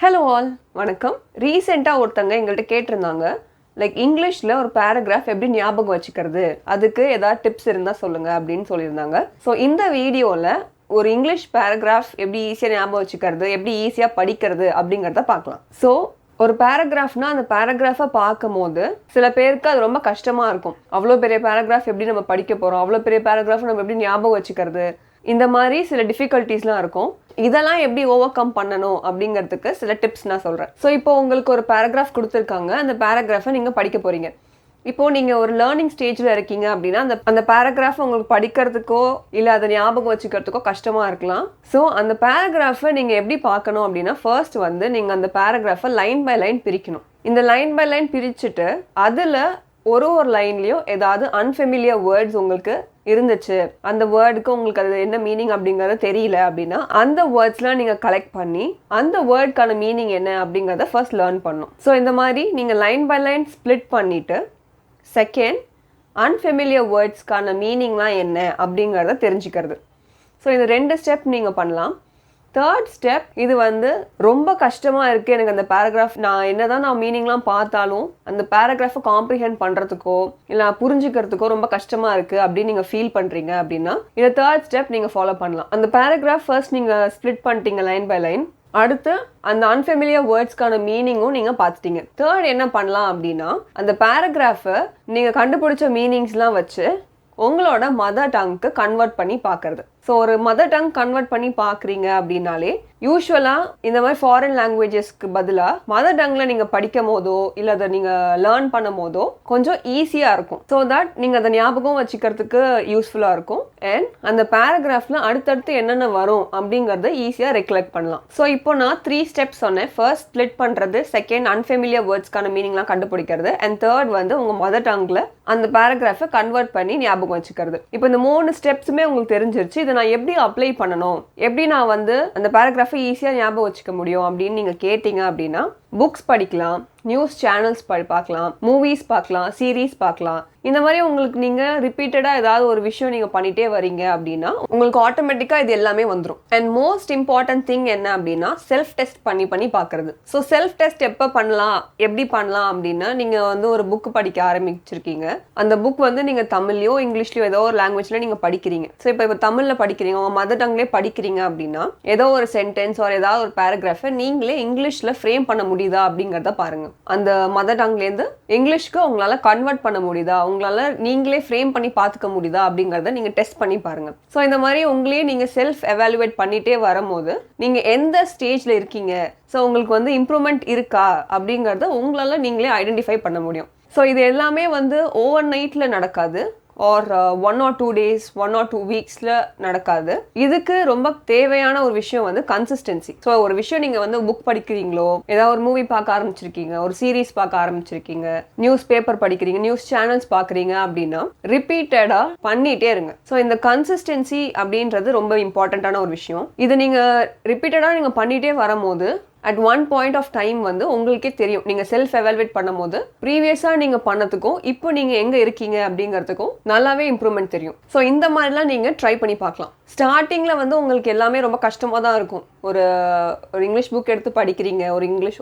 Hello all, வணக்கம். ரீசெண்டாக ஒருத்தங்க எங்கள்கிட்ட கேட்டிருந்தாங்க, லைக் இங்கிலீஷில் ஒரு பேராகிராஃப் எப்படி ஞாபகம் வச்சுக்கிறது, அதுக்கு ஏதாவது டிப்ஸ் இருந்தால் சொல்லுங்கள் அப்படின்னு சொல்லியிருந்தாங்க. ஸோ இந்த வீடியோவில் ஒரு இங்கிலீஷ் பேராகிராஃப் எப்படி ஈஸியாக ஞாபகம் வச்சுக்கிறது, எப்படி ஈஸியாக படிக்கிறது அப்படிங்கிறத பார்க்கலாம். ஸோ ஒரு பேராகிராஃப்னா அந்த பேராகிராஃபை பார்க்கும் போது சில பேருக்கு அது ரொம்ப கஷ்டமாக இருக்கும். அவ்வளோ பெரிய பேராகிராஃப் எப்படி நம்ம படிக்க போகிறோம், அவ்வளோ பெரிய பேராகிராஃப் நம்ம எப்படி ஞாபகம் வச்சுக்கிறது, இந்த மாதிரி சில டிஃபிகல்ட்டிஸ்லாம் இருக்கும். இதெல்லாம் எப்படி ஓவர் கம் பண்ணணும் அப்படிங்கிறதுக்கு சில டிப்ஸ் நான் சொல்கிறேன். ஸோ இப்போ உங்களுக்கு ஒரு பேராகிராஃப் கொடுத்துருக்காங்க, அந்த பேராகிராஃபை நீங்கள் படிக்க போகிறீங்க. இப்போது நீங்கள் ஒரு லேர்னிங் ஸ்டேஜில் இருக்கீங்க அப்படின்னா அந்த பேராகிராஃப் உங்களுக்கு படிக்கிறதுக்கோ இல்லை அதை ஞாபகம் வச்சுக்கிறதுக்கோ கஷ்டமாக இருக்கலாம். ஸோ அந்த பேராகிராஃபை நீங்கள் எப்படி பார்க்கணும் அப்படின்னா, ஃபர்ஸ்ட் வந்து நீங்கள் அந்த பேராகிராஃபை லைன் பை லைன் பிரிக்கணும். இந்த லைன் பை லைன் பிரிச்சுட்டு அதில் ஒரு லைன்லேயும் ஏதாவது அன்ஃபெமிலியர் வேர்ட்ஸ் உங்களுக்கு இருந்துச்சு, அந்த வேர்டுக்கு உங்களுக்கு அது என்ன மீனிங் அப்படிங்கிறது தெரியல அப்படின்னா அந்த வேர்ட்ஸ்லாம் நீங்கள் கலெக்ட் பண்ணி அந்த வேர்டுக்கான மீனிங் என்ன அப்படிங்கிறத ஃபர்ஸ்ட் லேர்ன் பண்ணணும். ஸோ இந்த மாதிரி நீங்கள் லைன் பை லைன் ஸ்ப்ளிட் பண்ணிவிட்டு செகண்ட் அன்ஃபெமிலியர் வேர்ட்ஸ்க்கான மீனிங்லாம் என்ன அப்படிங்கிறத தெரிஞ்சுக்கிறது. ஸோ இந்த 2 ஸ்டெப் நீங்கள் பண்ணலாம். தேர்ட் ஸ்டெப், இது வந்து ரொம்ப கஷ்டமாக இருக்குது எனக்கு அந்த பேராகிராஃப், நான் என்னதான் நான் மீனிங்லாம் பார்த்தாலும் அந்த பேராகிராஃபை காம்ப்ரிஹெண்ட் பண்ணுறதுக்கோ இல்லை புரிஞ்சுக்கிறதுக்கோ ரொம்ப கஷ்டமாக இருக்குது அப்படின்னு நீங்கள் ஃபீல் பண்ணுறீங்க அப்படின்னா இந்த தேர்ட் ஸ்டெப் நீங்கள் ஃபாலோ பண்ணலாம். அந்த பேராகிராஃப் ஃபர்ஸ்ட் நீங்கள் ஸ்ப்ளிட் பண்ணிட்டீங்க லைன் பை லைன், அடுத்து அந்த அன்ஃபெமிலியர் வேர்ட்ஸ்க்கான மீனிங்கும் நீங்கள் பார்த்துட்டீங்க. தேர்ட் என்ன பண்ணலாம் அப்படின்னா, அந்த பேராகிராஃபை நீங்கள் கண்டுபிடிச்ச மீனிங்ஸ்லாம் வச்சு உங்களோட மதர் டங்க்கு கன்வெர்ட் பண்ணி பார்க்கறது. ஸோ ஒரு மதர் டங் கன்வெர்ட் பண்ணி பார்க்குறீங்க அப்படின்னாலே யூஸ்வலாக இந்த மாதிரி ஃபாரின் லாங்குவேஜஸ்க்கு பதிலாக மதர் டங்கில் நீங்கள் படிக்கும் போதோ இல்லை அதை நீங்கள் லேர்ன் பண்ணும் போதோ கொஞ்சம் ஈஸியாக இருக்கும். ஸோ தட் நீங்கள் அதை ஞாபகம் வச்சுக்கிறதுக்கு யூஸ்ஃபுல்லாக இருக்கும். அண்ட் அந்த பேராகிராஃபில் அடுத்தடுத்து என்னென்ன வரும் அப்படிங்கிறத ஈஸியாக ரெக்கலெக்ட் பண்ணலாம். ஸோ இப்போ நான் 3 ஸ்டெப்ஸ் சொன்னேன். ஃபர்ஸ்ட் ஸ்ப்ளிட் பண்ணுறது, செகண்ட் அன்ஃபெமிலியர் வேர்ட்ஸ்க்கான மீனிங்லாம் கண்டுபிடிக்கிறது, அண்ட் தேர்ட் வந்து உங்கள் மதர் டங்கில் அந்த பேராகிராஃபை கன்வெர்ட் பண்ணி ஞாபகம் வச்சுக்கிறது. இப்போ இந்த 3 ஸ்டெப்ஸுமே உங்களுக்கு தெரிஞ்சிருச்சு. இதை நான் எப்படி அப்ளை பண்ணணும், எப்படி நான் வந்து அந்த பேராகிராஃபை ஈஸியாக ஞாபகம் வச்சுக்க முடியும் அப்படின்னு நீங்கள் கேட்டீங்க அப்படின்னா, புக்ஸ் படிக்கலாம், நியூஸ் சேனல்ஸ் பார்க்கலாம், மூவிஸ் பார்க்கலாம், சீரீஸ் பார்க்கலாம். இந்த மாதிரி உங்களுக்கு நீங்கள் ரிப்பீட்டடாக ஏதாவது ஒரு விஷயம் நீங்கள் பண்ணிகிட்டே வரீங்க அப்படின்னா உங்களுக்கு ஆட்டோமேட்டிக்காக இது எல்லாமே வந்துடும். அண்ட் மோஸ்ட் இம்பார்ட்டன்ட் திங் என்ன அப்படின்னா, செல்ஃப் டெஸ்ட் பண்ணி பார்க்குறது. ஸோ செல்ஃப் டெஸ்ட் எப்போ பண்ணலாம், எப்படி பண்ணலாம் அப்படின்னா, நீங்கள் வந்து ஒரு புக் படிக்க ஆரம்பிச்சிருக்கீங்க, அந்த புக் வந்து நீங்கள் தமிழ்லையோ இங்கிலீஷ்லையோ ஏதோ ஒரு லாங்குவேஜில் நீங்கள் படிக்கிறீங்க. ஸோ இப்போ தமிழில் படிக்கிறீங்க, உங்கள் மதர் டங்லேயே படிக்கிறீங்க அப்படின்னா ஏதோ ஒரு சென்டென்ஸ் ஒரு ஏதாவது ஒரு பேராகிராஃபை நீங்களே இங்கிலீஷில் ஃப்ரேம் பண்ண முடியுதா அப்படிங்கிறத பாருங்க. அந்த மதர் டங்லேருந்து இங்கிலீஷ்க்கு உங்களால் கன்வெர்ட் பண்ண முடியுதா, உங்களால் நீங்களே ஃப்ரேம் பண்ணி பார்த்துக்க முடியுதா அப்படிங்கிறத நீங்கள் டெஸ்ட் பண்ணி பாருங்க. ஸோ இந்த மாதிரி உங்களையே நீங்கள் செல்ஃப் எவாலுவேட் பண்ணிட்டே வரும்போது நீங்கள் எந்த ஸ்டேஜில் இருக்கீங்க, ஸோ உங்களுக்கு வந்து இம்ப்ரூவ்மெண்ட் இருக்கா அப்படிங்கிறத உங்களால் நீங்களே ஐடென்டிஃபை பண்ண முடியும். ஸோ இது எல்லாமே வந்து ஓவர் நைட்டில் நடக்காது, ஆர் 1 or 2 days 1 or 2 வீக்ஸில் நடக்காது. இதுக்கு ரொம்ப தேவையான ஒரு விஷயம் வந்து கன்சிஸ்டன்சி. ஸோ ஒரு விஷயம் நீங்கள் வந்து புக் படிக்கிறீங்களோ, ஏதாவது ஒரு மூவி பார்க்க ஆரம்பிச்சிருக்கீங்க, ஒரு சீரீஸ் பார்க்க ஆரம்பிச்சிருக்கீங்க, நியூஸ் பேப்பர் படிக்கிறீங்க, நியூஸ் சேனல்ஸ் பார்க்குறீங்க அப்படின்னா ரிப்பீட்டடாக பண்ணிகிட்டே இருங்க. ஸோ இந்த கன்சிஸ்டன்சி அப்படின்றது ரொம்ப இம்பார்ட்டண்ட்டான ஒரு விஷயம். இது நீங்கள் ரிப்பீட்டடாக நீங்கள் பண்ணிகிட்டே வரும்போது at one point of time வந்து உங்களுக்கே தெரியும், நீங்கள் செல்ஃப் எவாலுவேட் பண்ணும் போது ப்ரீவியஸாக நீங்கள் பண்ணதுக்கும் இப்போ நீங்கள் எங்கே இருக்கீங்க அப்படிங்கிறதுக்கும் நல்லாவே இம்ப்ரூவ்மெண்ட் தெரியும். ஸோ இந்த மாதிரிலாம் நீங்கள் ட்ரை பண்ணி பார்க்கலாம். ஸ்டார்டிங்கில் வந்து உங்களுக்கு எல்லாமே ரொம்ப கஷ்டமாக தான் இருக்கும். ஒரு இங்கிலீஷ் புக் எடுத்து படிக்கிறீங்க,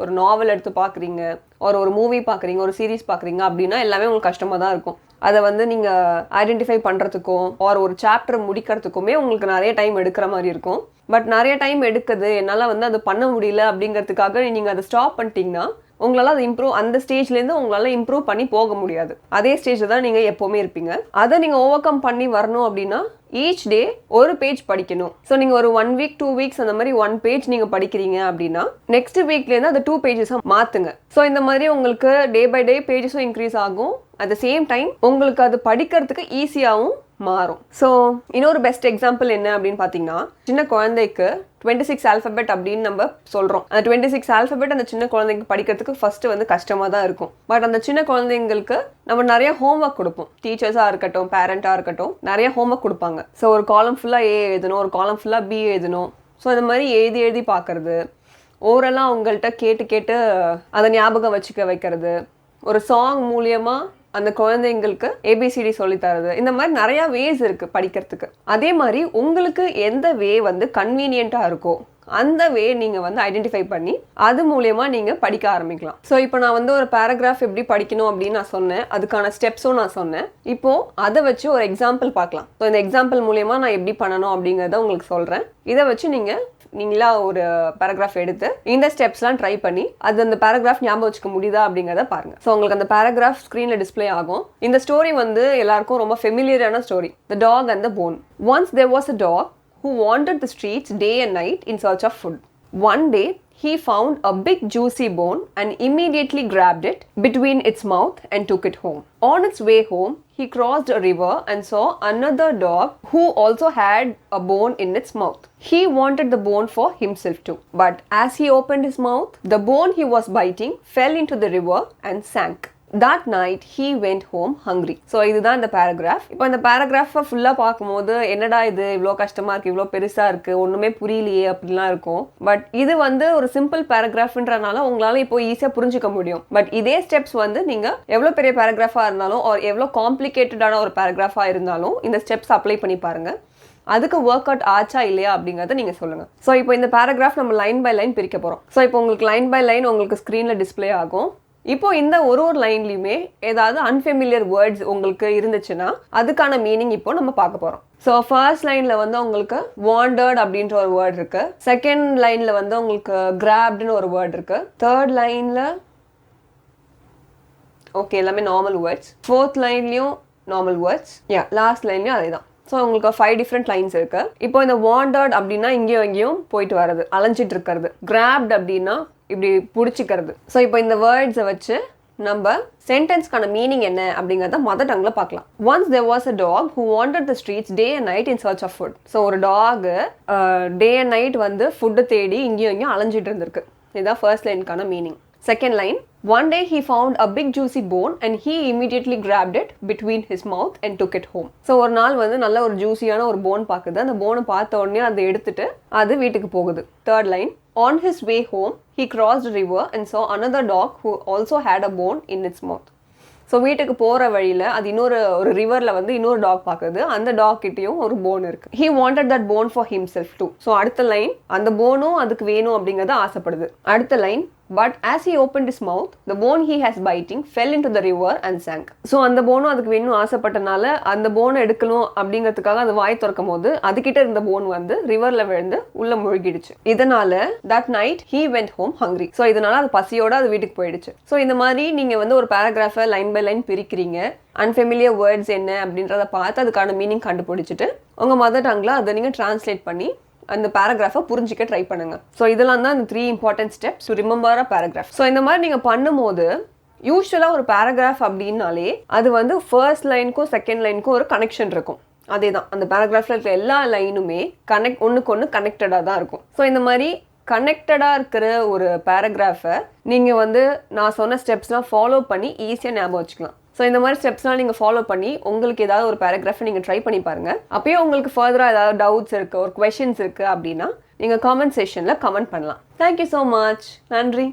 ஒரு நாவல் எடுத்து பார்க்குறீங்க, ஒரு மூவி பார்க்குறீங்க, ஒரு சீரீஸ் பார்க்குறீங்க அப்படின்னா எல்லாமே உங்களுக்கு கஷ்டமாக தான் இருக்கும். அதை வந்து நீங்கள் ஐடென்டிஃபை பண்ணுறதுக்கும் ஒரு சாப்டர் முடிக்கிறதுக்குமே உங்களுக்கு நிறைய டைம் எடுக்கிற மாதிரி இருக்கும். பட் நிறைய டைம் எடுக்குது, என்னால் வந்து அது பண்ண முடியல அப்படிங்கிறதுக்காக நீங்கள் அதை ஸ்டாப் பண்ணிட்டீங்கன்னா உங்களால் அது அந்த ஸ்டேஜ்லேருந்து உங்களால் இம்ப்ரூவ் பண்ணி போக முடியாது. அதே ஸ்டேஜில் தான் நீங்கள் எப்போவுமே இருப்பீங்க. அதை நீங்கள் ஓவர் கம் பண்ணி வரணும் அப்படின்னா ஈச் டே ஒரு பேஜ் படிக்கணும். ஸோ நீங்கள் ஒரு 1 week 2 weeks அந்த மாதிரி 1 page நீங்கள் படிக்கிறீங்க அப்படின்னா நெக்ஸ்ட் வீக்லேருந்து அந்த 2 pages மாற்றுங்க. ஸோ இந்த மாதிரி உங்களுக்கு டே பை டே பேஜஸும் இன்க்ரீஸ் ஆகும், அட் த சேம் டைம் உங்களுக்கு அது படிக்கிறதுக்கு ஈஸியாகவும் மாறும். ஸோ இன்னொரு பெஸ்ட் எக்ஸாம்பிள் என்ன அப்படின்னு பார்த்தீங்கன்னா, சின்ன குழந்தைக்கு 26 ஆல்ஃபபெட் அப்படின்னு நம்ம சொல்கிறோம். அந்த 26 ஆல்ஃபபெட் அந்த சின்ன குழந்தைக்கு படிக்கிறதுக்கு ஃபஸ்ட்டு வந்து கஷ்டமாக தான் இருக்கும். பட் அந்த சின்ன குழந்தைங்களுக்கு நம்ம நிறைய ஹோம்ஒர்க் கொடுப்போம். டீச்சர்ஸாக இருக்கட்டும், பேரண்ட்டாக இருக்கட்டும், நிறைய ஹோம்ஒர்க் கொடுப்பாங்க. ஸோ ஒரு காலம் ஃபுல்லாக A எழுதணும், ஒரு காலம் ஃபுல்லாக B எழுதணும். ஸோ இந்த மாதிரி எழுதி பார்க்குறது, ஓவரெல்லாம் அவங்கள்ட்ட கேட்டு அதை ஞாபகம் வச்சுக்க வைக்கிறது, ஒரு சாங் மூலியமாக அந்த குழந்தைங்களுக்கு ஏபிசிடி சொல்லித்தரது, இந்த மாதிரி நிறையா வேஸ் இருக்குது படிக்கிறதுக்கு. அதே மாதிரி உங்களுக்கு எந்த வே வந்து கன்வீனியண்ட்டாக இருக்கோ, அந்த வே நீங்கள் வந்து ஐடென்டிஃபை பண்ணி அது மூலயமா நீங்கள் படிக்க ஆரம்பிக்கலாம். ஸோ இப்போ நான் வந்து ஒரு பேராகிராஃப் எப்படி படிக்கணும் அப்படின்னு நான் சொன்னேன், அதுக்கான ஸ்டெப்ஸும் நான் சொன்னேன். இப்போது அதை வச்சு ஒரு எக்ஸாம்பிள் பார்க்கலாம். ஸோ இந்த எக்ஸாம்பிள் மூலயமா நான் எப்படி பண்ணணும் அப்படிங்கிறத உங்களுக்கு சொல்கிறேன். இதை வச்சு நீங்களா ஒரு பேராகிராஃப் எடுத்து இந்த ஸ்டெப்ஸ்லாம் ட்ரை பண்ணி அது அந்த பேராகிராஃப் ஞாபகம் வச்சுக்க முடியுதா அப்படிங்கிறத பாருங்க. ஸோ உங்களுக்கு அந்த பேராகிராஃப் ஸ்க்ரீனில் டிஸ்பிளே ஆகும். இந்த ஸ்டோரி வந்து எல்லாருக்கும் ரொம்ப ஃபெமிலியரான story, the dog and the bone. Once there was a dog who wandered the streets day and night in search of food. One day, he found a big juicy bone and immediately grabbed it between its mouth and took it home. On its way home, he crossed a river and saw another dog who also had a bone in its mouth. He wanted the bone for himself too. But as he opened his mouth, the bone he was biting fell into the river and sank. That night he went home hungry. So இதுதான் இந்த paragraph. இப்போ இந்த பேராகிராஃபை ஃபுல்லாக பார்க்கும்போது என்னடா இது இவ்வளோ கஷ்டமாக இருக்குது, இவ்வளோ பெருசாக இருக்குது, ஒன்றுமே புரியலையே அப்படிலாம் இருக்கும். பட் இது வந்து ஒரு சிம்பிள் பேராகிராஃப்ன்றனால உங்களால் இப்போ ஈஸியாக புரிஞ்சுக்க முடியும். பட் இதே ஸ்டெப்ஸ் வந்து நீங்கள் எவ்வளோ பெரிய பேராகிராஃபாக இருந்தாலும் ஒரு எவ்வளோ காம்ப்ளிகேட்டடான ஒரு பேராகிராஃபாக இருந்தாலும் இந்த ஸ்டெப்ஸ் அப்ளை பண்ணி பாருங்கள். அதுக்கு ஒர்க் அவுட் ஆச்சா இல்லையா அப்படிங்கிறத நீங்கள் சொல்லுங்கள். ஸோ இப்போ இந்த பேராகிராஃப் நம்ம லைன் பை லைன் பிரிக்க போகிறோம். ஸோ இப்போ உங்களுக்கு லைன் பை லைன் உங்களுக்கு ஸ்க்ரீனில் டிஸ்பிளே ஆகும். இப்போ இந்த ஒரு லைன்லையுமே ஏதாவது அன்ஃபெமிலியர் வேர்ட்ஸ் உங்களுக்கு இருந்துச்சுன்னா அதுக்கான மீனிங் இப்போ நம்ம பார்க்க போகிறோம். ஸோ ஃபர்ஸ்ட் லைனில் வந்து உங்களுக்கு வாண்டர்ட் அப்படின்ற ஒரு வேர்ட் இருக்கு. செகண்ட் லைனில் வந்து உங்களுக்கு கிராப்டுன்னு ஒரு வேர்ட் இருக்கு. தேர்ட் லைனில் ஓகே எல்லாமே நார்மல் வேர்ட்ஸ். ஃபோர்த் லைன்லையும் நார்மல் வேர்ட்ஸ். லாஸ்ட் லைன்லையும் அதே தான். ஸோ உங்களுக்கு 5 டிஃப்ரெண்ட் லைன்ஸ் இருக்கு. இப்போ இந்த வாண்டர்ட் அப்படின்னா இங்கேயும் இங்கேயும் போயிட்டு வர்றது, அலைஞ்சிட்டு இருக்கிறது. கிராப்ட் அப்படின்னா இப்படி பிடிச்சிக்கிறது. ஸோ இப்போ இந்த வேர்ட்ஸை வச்சு நம்ம சென்டென்ஸ்க்கான மீனிங் என்ன அப்படிங்கிறத மதர் டங்கில் பார்க்கலாம். Once there was a dog who wandered the streets day and night in search of food. So ஒரு டாகு டே அண்ட் நைட் வந்து ஃபுட்டு தேடி இங்கேயும் இங்கேயும் அலைஞ்சிட்டு இருந்திருக்கு. இதுதான் ஃபர்ஸ்ட் லைனுக்கான meaning. Second line, one day he found a big juicy bone and he immediately grabbed it between his mouth and took it home. So ஒரு நாள் வந்து நல்ல ஒரு ஜூசியான ஒரு போன் பார்க்குது. அந்த போனை பார்த்த உடனே அதை எடுத்துட்டு அது வீட்டுக்கு போகுது. Third line, on his way home he crossed a river and saw another dog who also had a bone in its mouth. So வீட்டுக்கு போகிற வழியில் அது இன்னொரு ரிவரில் வந்து இன்னொரு டாக் பார்க்குது. அந்த டாக் கிட்டேயும் ஒரு போன் இருக்குது. He wanted that phone for himself too. So அடுத்த லைன், அந்த போனும் அதுக்கு வேணும் அப்படிங்கிறத ஆசைப்படுது. அடுத்த line, but as he opened his mouth, the bone he has biting fell into the river and sank. So அந்த போனும் அதுக்கு வேணும் ஆசைப்பட்டனால அந்த போனை எடுக்கணும் அப்படிங்கிறதுக்காக அது வாய் திறக்கும் போது அதுக்கிட்ட இருந்த போன் வந்து ரிவரில் விழுந்து உள்ள முழுகிடுச்சு. இதனால that night he went home hungry. So இதனால அது பசியோட அது வீட்டுக்கு போயிடுச்சு. ஸோ இந்த மாதிரி நீங்கள் வந்து ஒரு பேராகிராஃபை லைன் பை லைன் பிரிக்கிறீங்க. அன்ஃபெமிலியர் வேர்ட்ஸ் என்ன அப்படின்றத பார்த்து அதுக்கான மீனிங் கண்டுபிடிச்சிட்டு உங்கள் மதர் டங்கில் அதை நீங்கள் டிரான்ஸ்லேட் பண்ணி அந்த பேராகிராஃபை புரிஞ்சிக்க ட்ரை பண்ணுங்க. ஸோ இதெல்லாம் தான் இந்த 3 important steps to remember a paragraph. So இந்த மாதிரி நீங்கள் பண்ணும்போது யூஸ்வலாக ஒரு பேராகிராஃப் அப்படின்னாலே அது வந்து ஃபர்ஸ்ட் லைனுக்கும் செகண்ட் லைனுக்கும் ஒரு கனெக்ஷன் இருக்கும். அதே தான் அந்த பேராகிராஃபில் இருக்கிற எல்லா லைனுமே ஒன்றுக்கு ஒன்று கனெக்டடாக தான் இருக்கும். ஸோ இந்த மாதிரி கனெக்டடாக இருக்கிற ஒரு பேராகிராஃபை நீங்கள் வந்து நான் சொன்ன ஸ்டெப்ஸ்லாம் ஃபாலோ பண்ணி ஈஸியாக ஞாபகம் வச்சுக்கலாம். ஸோ இந்த மாதிரி ஸ்டெப்ஸ்லாம் நீங்கள் ஃபாலோ பண்ணி உங்களுக்கு ஏதாவது ஒரு பேராகிராஃபை நீங்கள் ட்ரை பண்ணி பாருங்கள். அப்போயே உங்களுக்கு ஃபர்தராக ஏதாவது டவுட்ஸ் இருக்குது, ஒரு கொஷின்ஸ் இருக்குது அப்படின்னா நீங்கள் காமெண்ட் செக்ஷனில் கமெண்ட் பண்ணலாம். Thank you so much. நன்றி.